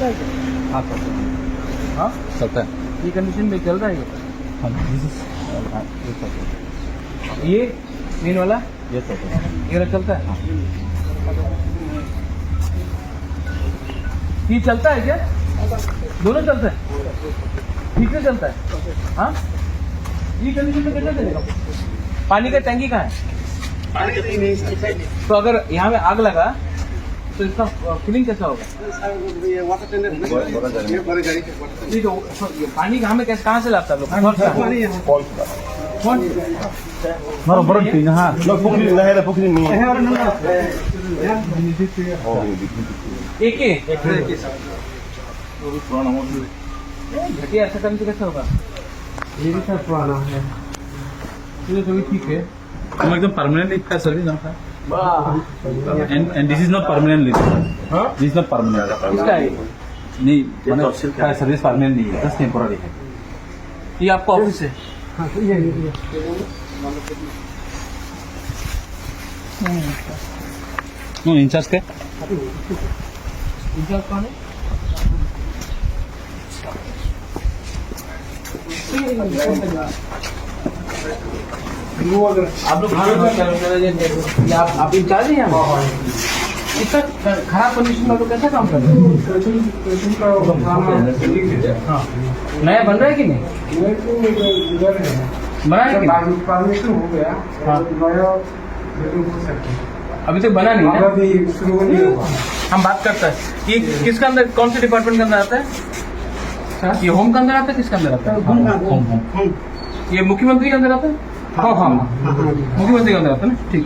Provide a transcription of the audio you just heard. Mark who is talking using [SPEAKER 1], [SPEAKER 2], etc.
[SPEAKER 1] चलता है क्या?
[SPEAKER 2] हाँ चलता है।
[SPEAKER 1] हाँ
[SPEAKER 2] चलता है।
[SPEAKER 1] ये कंडीशन में चल रहा है ये?
[SPEAKER 2] हाँ दिस इज ये चलता है।
[SPEAKER 1] ये मेन वाला
[SPEAKER 2] ये चलता है।
[SPEAKER 1] ये वाला चलता है?
[SPEAKER 2] हाँ
[SPEAKER 1] ये चलता है क्या? दोनों चलता है? ठीक से चलता है? हाँ ये कंडीशन में कैसे चलेगा? पानी का टैंकी कहाँ है? तो अगर यहाँ में आग लगा तो इसका फिलिंग कैसा होगा? नहीं तो पानी कहाँ में कैसे कहाँ से लाता है लोग? कौन?
[SPEAKER 2] बरोबर तीन हाँ
[SPEAKER 1] एक ही घटिया ऐसा करने से कैसा होगा? ये भी सर पुराना है, ये तो भी ठीक है।
[SPEAKER 2] हम एकदम परमानेंट लीव का सर्विस ना and this is not permanent leave.
[SPEAKER 1] हाँ
[SPEAKER 2] दिस इज नॉट परमानेंट।
[SPEAKER 1] इसका है
[SPEAKER 2] नहीं मैंने सर्विस परमानेंट नहीं है, बस टेम्पोररी है।
[SPEAKER 1] ये आपका ऑफिस है? हाँ ये
[SPEAKER 2] इंचार्ज के
[SPEAKER 1] इंचार्ज कौन है? आप लोग आप इंचार्ज हैं यहाँ? इतना खराब कंडीशन में लोग कैसे काम कर रहे हैं? हाँ नया बन रहा है कि नहीं? बना है कि नहीं?
[SPEAKER 3] परमिशन हो गया।
[SPEAKER 1] हाँ
[SPEAKER 3] नया बिल्कुल हो सकता है।
[SPEAKER 1] अभी तक बना नहीं है?
[SPEAKER 3] अभी शुरू नहीं हुआ।
[SPEAKER 1] हम बात करते हैं ये किसके अंदर, कौन से डिपार्टमेंट के अंदर आता है? ये होम के अंदर आता है? किसके अंदर आता है?
[SPEAKER 2] होम
[SPEAKER 1] ये मुख्यमंत्री के अंदर आता है? हाँ हाँ मुख्यमंत्री के अंदर आता है ना, ठीक।